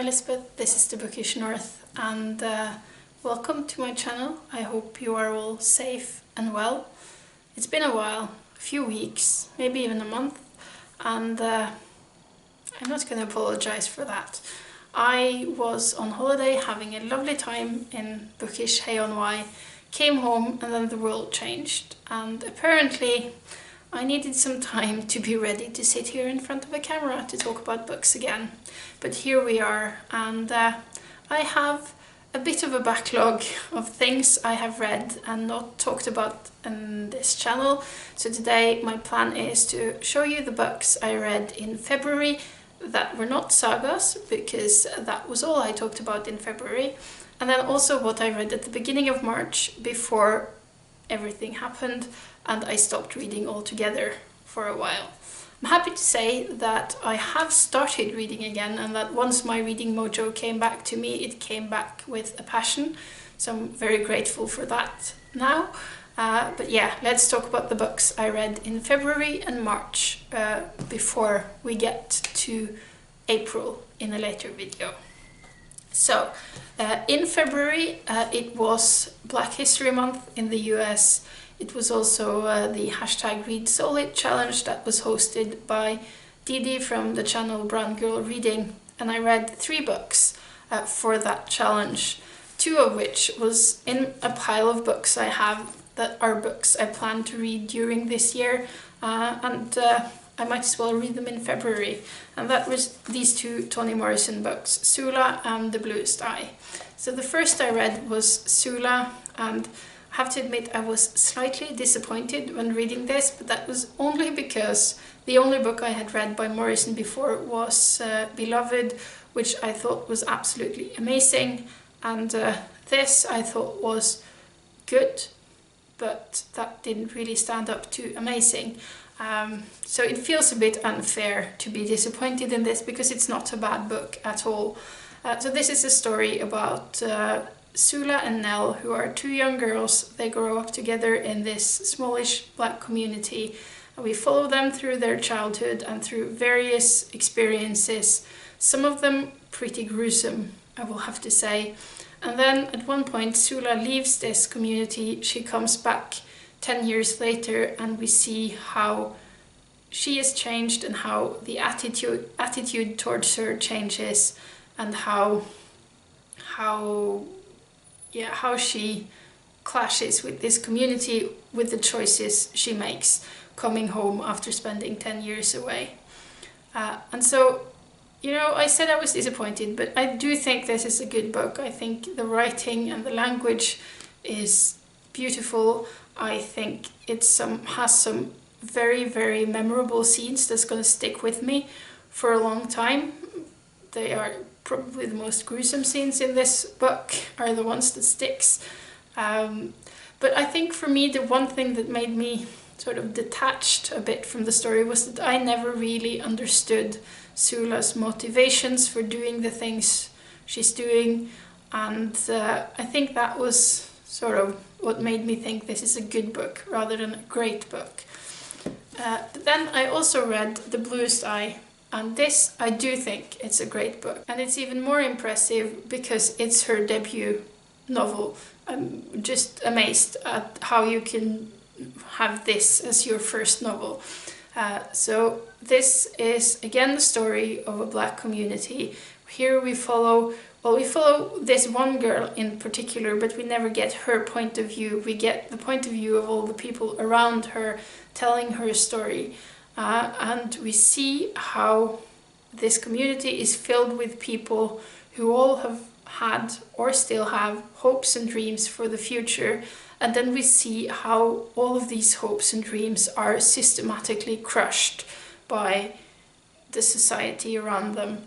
Elizabeth, this is the Bookish North, and welcome to my channel. I hope you are all safe and well. It's been a while, a few weeks, maybe even a month, and I'm not going to apologize for that. I was on holiday having a lovely time in bookish Hay-on-Wye, came home and then the world changed, and apparently I needed some time to be ready to sit here in front of a camera to talk about books again. But here we are, and I have a bit of a backlog of things I have read and not talked about in this channel. So today my plan is to show you the books I read in February that were not sagas, because that was all I talked about in February. And then also what I read at the beginning of March before everything happened and I stopped reading altogether for a while. I'm happy to say that I have started reading again, and that once my reading mojo came back to me, it came back with a passion. So I'm very grateful for that now. But yeah, let's talk about the books I read in February and March before we get to April in a later video. So in February it was Black History Month in the US. It was also the hashtag Read Solid challenge that was hosted by Didi from the channel Brown Girl Reading, and I read 3 books for that challenge, 2 of which was in a pile of books I have that are books I plan to read during this year, and I might as well read them in February. And that was these 2 Toni Morrison books, Sula and The Bluest Eye. So the first I read was Sula, and I have to admit I was slightly disappointed when reading this, but that was only because the only book I had read by Morrison before was Beloved, which I thought was absolutely amazing, and this I thought was good, but that didn't really stand up to amazing. So it feels a bit unfair to be disappointed in this, because it's not a bad book at all. So this is a story about Sula and Nell, who are 2 young girls. They grow up together in this smallish black community, and we follow them through their childhood and through various experiences, some of them pretty gruesome, I will have to say. And then at one point Sula leaves this community. She comes back 10 years later, and we see how she has changed and how the attitude towards her changes, and how she clashes with this community with the choices she makes coming home after spending 10 years away. And so, you know, I said I was disappointed, but I do think this is a good book. I think the writing and the language is beautiful. I think it has some very, very memorable scenes that's going to stick with me for a long time. They are probably the most gruesome scenes in this book are the ones that sticks. But I think for me the one thing that made me sort of detached a bit from the story was that I never really understood Sula's motivations for doing the things she's doing, and I think that was sort of what made me think this is a good book rather than a great book. But then I also read The Bluest Eye, and this, I do think it's a great book. And it's even more impressive because it's her debut novel. I'm just amazed at how you can have this as your first novel. So this is again the story of a black community. Here we follow this one girl in particular, but we never get her point of view. We get the point of view of all the people around her telling her story. And we see how this community is filled with people who all have had or still have hopes and dreams for the future. And then we see how all of these hopes and dreams are systematically crushed by the society around them.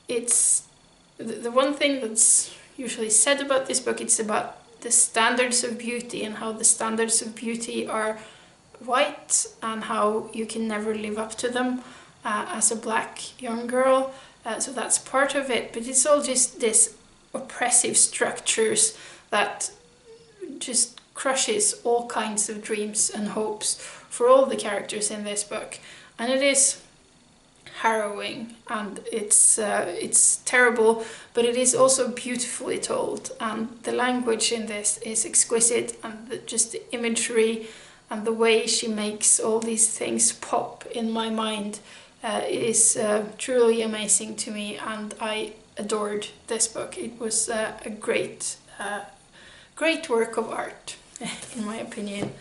It's the one thing that's usually said about this book, it's about the standards of beauty and how the standards of beauty are white and how you can never live up to them as a black young girl. So that's part of it, but it's all just this oppressive structures that just crushes all kinds of dreams and hopes for all the characters in this book. And it is harrowing, and it's terrible, but it is also beautifully told, and the language in this is exquisite, and just the imagery and the way she makes all these things pop in my mind is truly amazing to me, and I adored this book. It was a great work of art, in my opinion.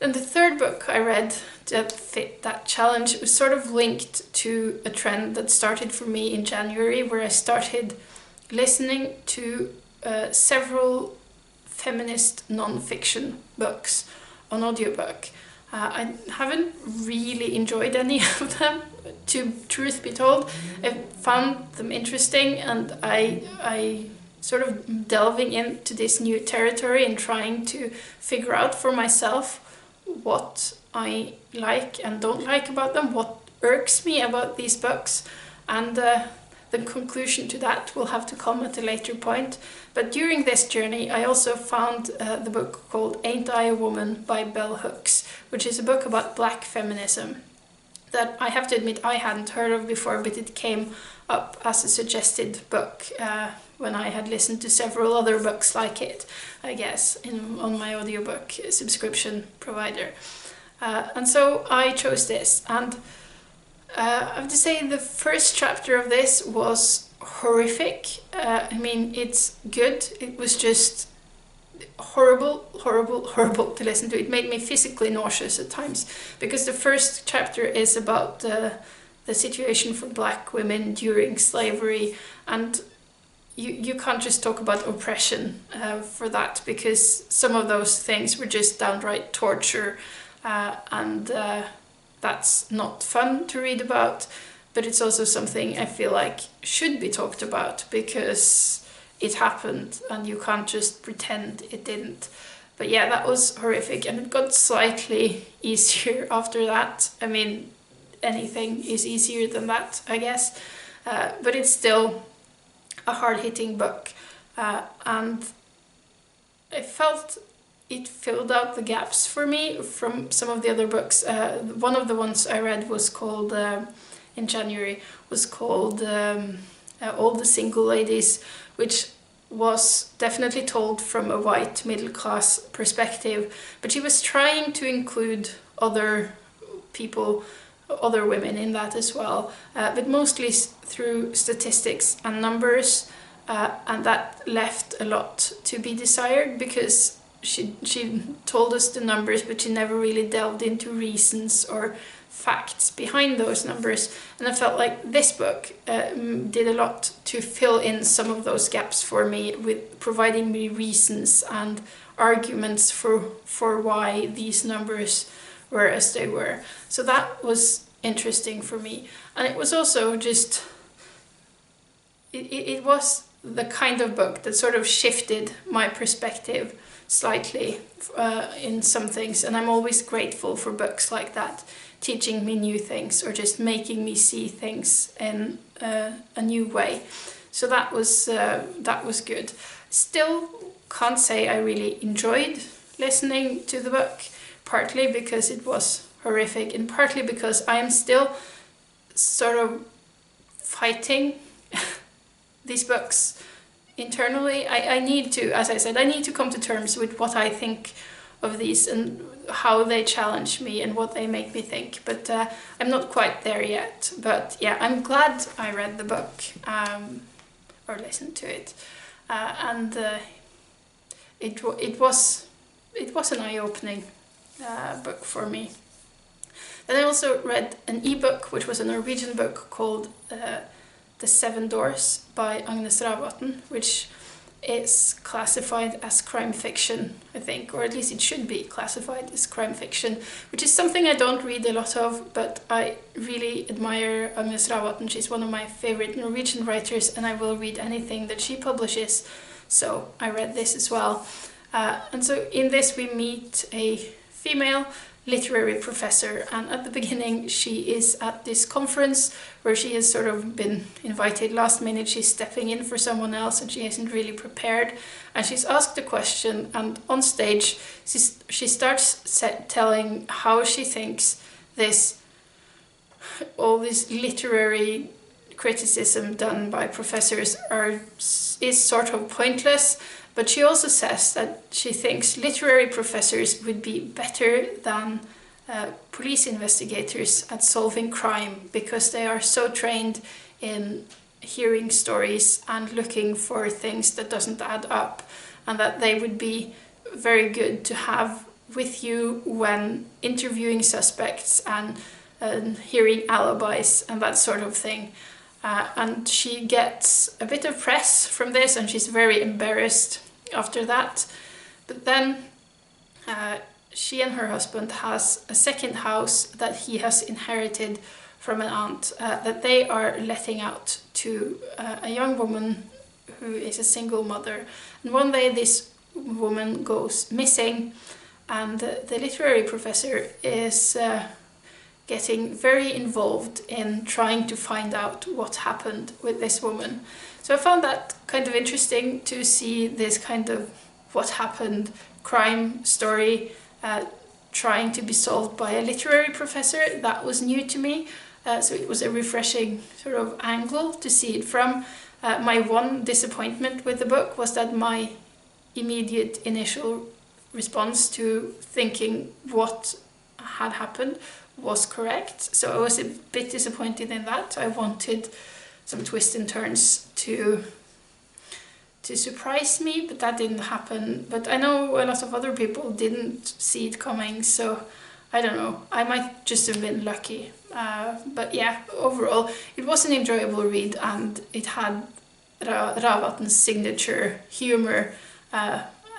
And the third book I read that fit that challenge was sort of linked to a trend that started for me in January, where I started listening to several feminist non-fiction books on audiobook. I haven't really enjoyed any of them, to truth be told. I found them interesting, and I sort of delving into this new territory and trying to figure out for myself what I like and don't like about them, what irks me about these books, and the conclusion to that will have to come at a later point. But during this journey I also found the book called Ain't I a Woman by Bell Hooks, which is a book about black feminism that I have to admit I hadn't heard of before, but it came up as a suggested book when I had listened to several other books like it, I guess, on my audiobook subscription provider. And so I chose this, and I have to say the first chapter of this was horrific. I mean, it's good. It was just horrible to listen to. It made me physically nauseous at times, because the first chapter is about the situation for black women during slavery, and you can't just talk about oppression for that, because some of those things were just downright torture, and that's not fun to read about, but it's also something I feel like should be talked about, because it happened and you can't just pretend it didn't. But yeah, that was horrific, and it got slightly easier after that. I mean, anything is easier than that, I guess, but it's still a hard-hitting book, and I felt it filled out the gaps for me from some of the other books. One of the ones I read was called, in January, was called All the Single Ladies, which was definitely told from a white middle-class perspective, but she was trying to include other people, other women in that as well, but mostly through statistics and numbers, and that left a lot to be desired, because she told us the numbers, but she never really delved into reasons or facts behind those numbers. And I felt like this book did a lot to fill in some of those gaps for me, with providing me reasons and arguments for why these numbers were as they were. So that was interesting for me. And it was also just, it was the kind of book that sort of shifted my perspective slightly in some things, and I'm always grateful for books like that, teaching me new things or just making me see things in a new way. So that was good. Still can't say I really enjoyed listening to the book, partly because it was horrific and partly because I am still sort of fighting these books internally. I need to, as I said, I need to come to terms with what I think of these and how they challenge me and what they make me think, but I'm not quite there yet. But yeah, I'm glad I read the book or listened to it, and it was an eye-opening book for me. Then I also read an ebook, which was a Norwegian book called The Seven Doors by Agnes Ravatn, which is classified as crime fiction, I think, or at least it should be classified as crime fiction, which is something I don't read a lot of, but I really admire Agnes Ravatn. She's one of my favorite Norwegian writers, and I will read anything that she publishes, so I read this as well. And so in this we meet a female literary professor, and at the beginning she is at this conference where she has sort of been invited last minute. She's stepping in for someone else and she isn't really prepared, and she's asked a question, and on stage she starts telling how she thinks this all this literary criticism done by professors is sort of pointless, but she also says that she thinks literary professors would be better than police investigators at solving crime, because they are so trained in hearing stories and looking for things that doesn't add up, and that they would be very good to have with you when interviewing suspects and hearing alibis and that sort of thing. And she gets a bit of press from this, and she's very embarrassed after that. But then she and her husband has a second house that he has inherited from an aunt that they are letting out to a young woman who is a single mother. And one day this woman goes missing, and the literary professor is getting very involved in trying to find out what happened with this woman. So I found that kind of interesting to see this kind of what happened crime story trying to be solved by a literary professor. That was new to me, so it was a refreshing sort of angle to see it from. My one disappointment with the book was that my immediate initial response to thinking what had happened was correct. So I was a bit disappointed in that. I wanted some twists and turns to surprise me, but that didn't happen. But I know a lot of other people didn't see it coming, so I don't know. I might just have been lucky. But yeah, overall, it was an enjoyable read, and it had Ravatn's signature humor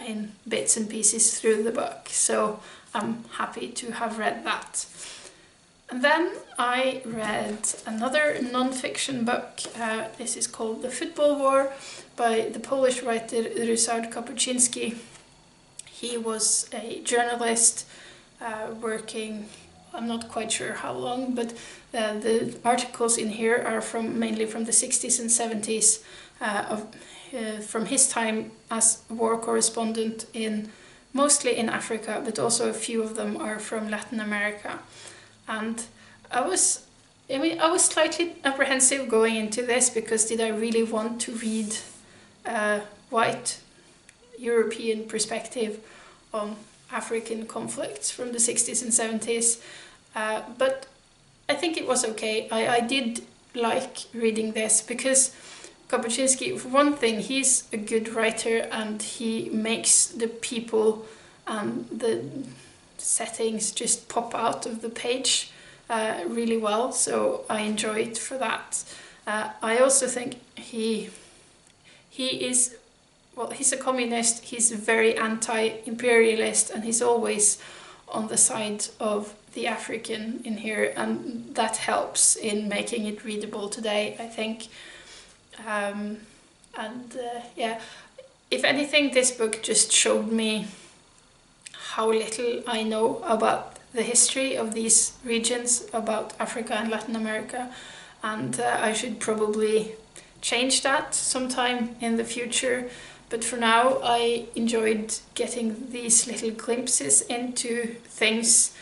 in bits and pieces through the book. So I'm happy to have read that. And then I read another non-fiction book. This is called The Football War by the Polish writer Ryszard Kapuscinski. He was a journalist working, I'm not quite sure how long, but the articles in here are mainly from the 60s and 70s, from his time as war correspondent mostly in Africa, but also a few of them are from Latin America. And I was slightly apprehensive going into this, because did I really want to read a white European perspective on African conflicts from the 60s and 70s? But I think it was okay. I did like reading this, because Kapuscinski, for one thing, he's a good writer, and he makes the people and the settings just pop out of the page really well, so I enjoy it for that. I also think he is, well, he's a communist, he's very anti-imperialist, and he's always on the side of the African in here, and that helps in making it readable today, I think. Yeah, if anything, this book just showed me how little I know about the history of these regions, about Africa and Latin America, and I should probably change that sometime in the future. But for now, I enjoyed getting these little glimpses into things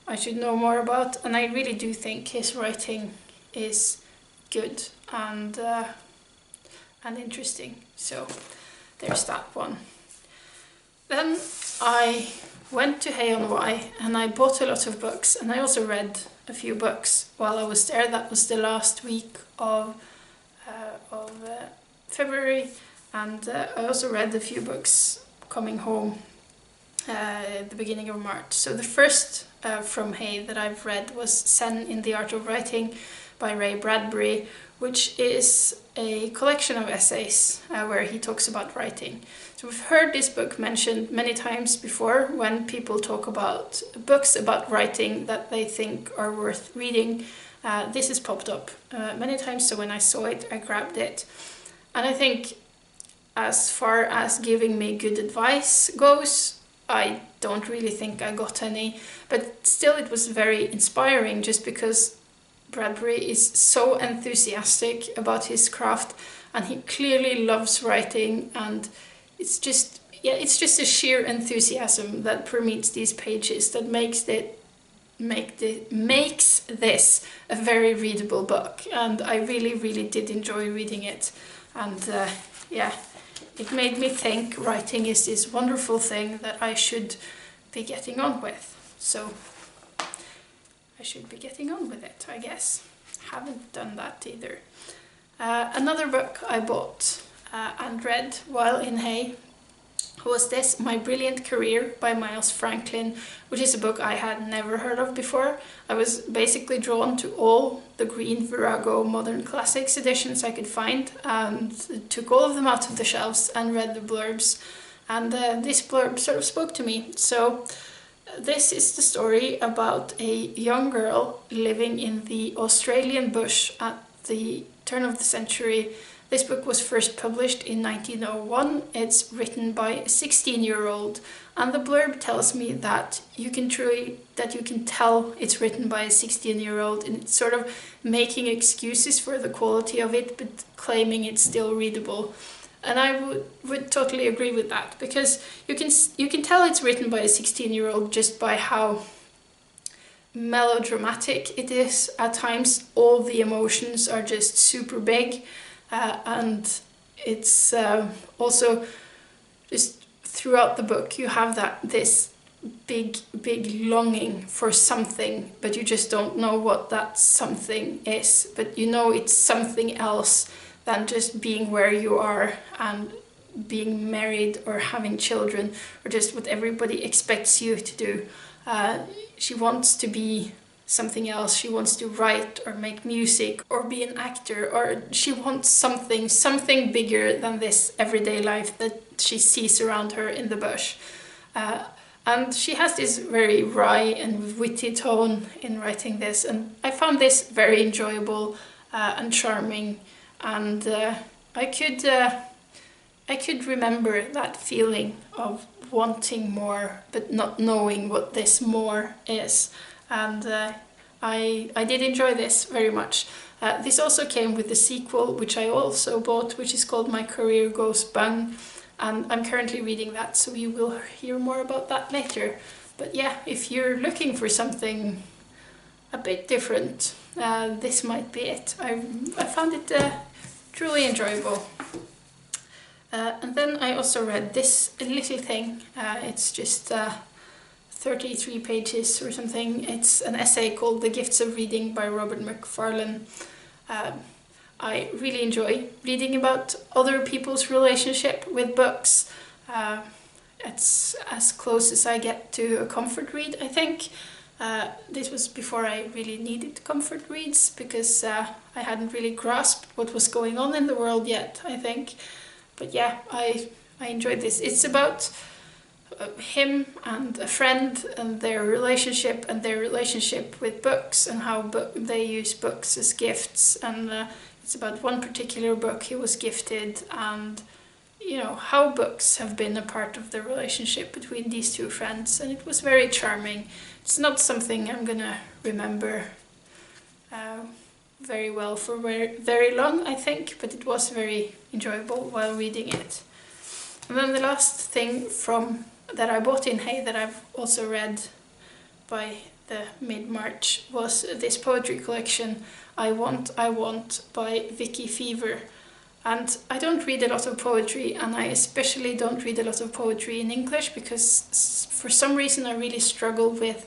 I should know more about, and I really do think his writing is good and interesting. So there's that one. Then I went to Hay-on-Wye and I bought a lot of books, and I also read a few books while I was there. That was the last week of February, and I also read a few books coming home at the beginning of March. So the first from Hay that I've read was Zen in the Art of Writing by Bradbury, which is a collection of essays where he talks about writing. So we've heard this book mentioned many times before when people talk about books about writing that they think are worth reading. This has popped up many times, so when I saw it, I grabbed it. And I think as far as giving me good advice goes, I don't really think I got any, but still it was very inspiring, just because Bradbury is so enthusiastic about his craft, and he clearly loves writing, and it's just a sheer enthusiasm that permeates these pages that makes it makes this a very readable book, and I really did enjoy reading it. And yeah, it made me think writing is this wonderful thing that I should be getting on with. So I should be getting on with it, I guess. Haven't done that either. Another book I bought and read while in Hay was this, My Brilliant Career by Miles Franklin, which is a book I had never heard of before. I was basically drawn to all the Green Virago Modern Classics editions I could find, and took all of them out of the shelves and read the blurbs. And this blurb sort of spoke to me. So this is the story about a young girl living in the Australian bush at the turn of the century. This book was first published in 1901. It's written by a 16-year-old, and the blurb tells me that you can tell it's written by a 16-year-old, and it's sort of making excuses for the quality of it, but claiming it's still readable. And I would totally agree with that, because you can tell it's written by a 16-year-old just by how melodramatic it is. At times, all the emotions are just super big. And it's also just throughout the book you have this big longing for something, but you just don't know what that something is. But you know it's something else than just being where you are and being married or having children, or just what everybody expects you to do. She wants to be something else. She wants to write or make music or be an actor, or she wants something bigger than this everyday life that she sees around her in the bush. And she has this very wry and witty tone in writing this, and I found this very enjoyable and charming, and I could remember that feeling of wanting more but not knowing what this more is. And I did enjoy this very much. This also came with the sequel, which I also bought, which is called My Career Goes Bung, and I'm currently reading that, so you will hear more about that later. But yeah, if you're looking for something a bit different, this might be it. I found it truly enjoyable. And then I also read this little thing. It's just 33 pages or something. It's an essay called The Gifts of Reading by Robert McFarlane. I really enjoy reading about other people's relationship with books. It's as close as I get to a comfort read, I think. This was before I really needed comfort reads, because I hadn't really grasped what was going on in the world yet, I think. But yeah, I enjoyed this. It's about him and a friend and their relationship with books, and how they use books as gifts. And it's about one particular book he was gifted, and you know how books have been a part of the relationship between these two friends, and it was very charming. It's not something I'm gonna remember very well for very long, I think, but it was very enjoyable while reading it. And then the last thing that I bought in Hay that I've also read by the mid-March was this poetry collection, I Want by Vicki Feaver. And I don't read a lot of poetry, and I especially don't read a lot of poetry in English, because for some reason I really struggle with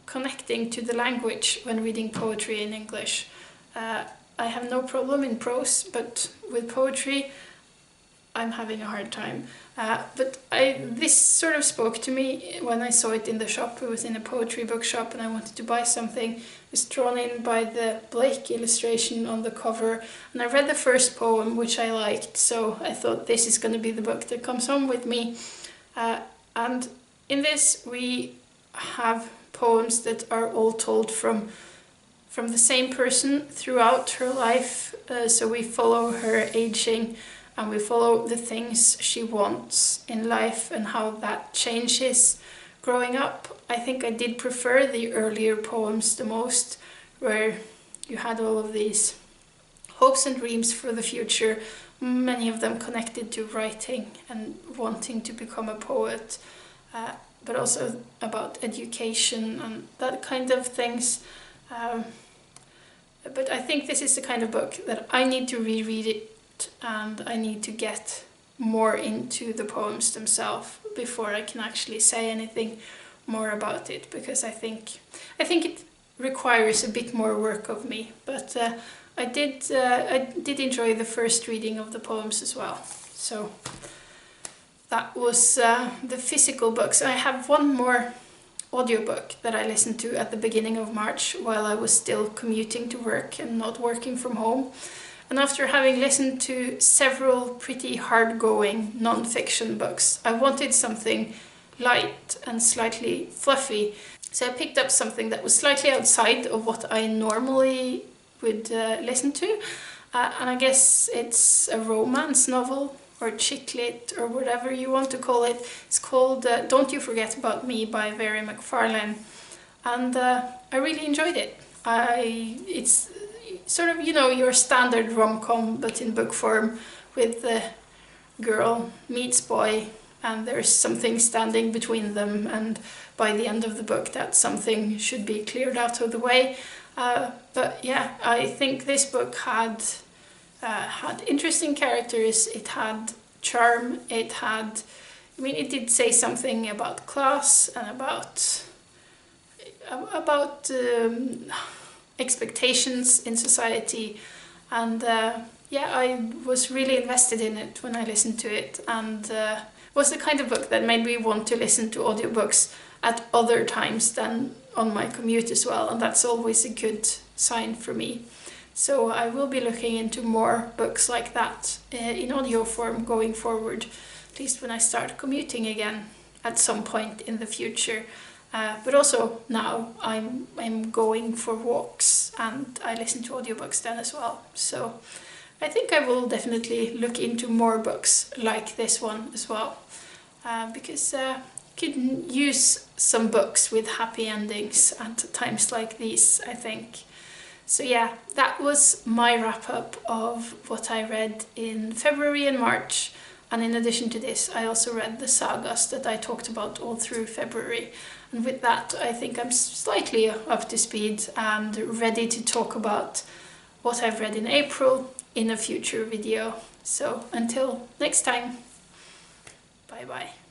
connecting to the language when reading poetry in English. I have no problem in prose, but with poetry I'm having a hard time. But this sort of spoke to me when I saw it in the shop. It was in a poetry bookshop and I wanted to buy something. It's drawn in by the Blake illustration on the cover, and I read the first poem, which I liked, so I thought this is going to be the book that comes home with me. And in this we have poems that are all told from the same person throughout her life. So we follow her aging, and we follow the things she wants in life and how that changes growing up. I think I did prefer the earlier poems the most, where you had all of these hopes and dreams for the future, many of them connected to writing and wanting to become a poet. but also about education and that kind of things. But I think this is the kind of book that I need to reread it, and I need to get more into the poems themselves before I can actually say anything more about it, because I think it requires a bit more work of me. But I did enjoy the first reading of the poems as well. So that was the physical books. I have one more audiobook that I listened to at the beginning of March while I was still commuting to work and not working from home. And after having listened to several pretty hard-going non-fiction books, I wanted something light and slightly fluffy. So I picked up something that was slightly outside of what I normally would listen to. And I guess it's a romance novel or chick lit or whatever you want to call it. It's called Don't You Forget About Me by McFarlane. And I really enjoyed it. It's sort of, you know, your standard rom-com, but in book form, with the girl meets boy and there's something standing between them, and by the end of the book that something should be cleared out of the way. But yeah, I think this book had interesting characters, it had charm, it did say something about class and about expectations in society, and yeah, I was really invested in it when I listened to it, and was the kind of book that made me want to listen to audiobooks at other times than on my commute as well, and that's always a good sign for me. So I will be looking into more books like that in audio form going forward, at least when I start commuting again at some point in the future. But also now I'm going for walks and I listen to audiobooks then as well. So I think I will definitely look into more books like this one as well, because you can use some books with happy endings at times like these, I think. So yeah, that was my wrap up of what I read in February and March. And in addition to this, I also read the sagas that I talked about all through February. And with that, I think I'm slightly up to speed and ready to talk about what I've read in April in a future video. So until next time, bye bye.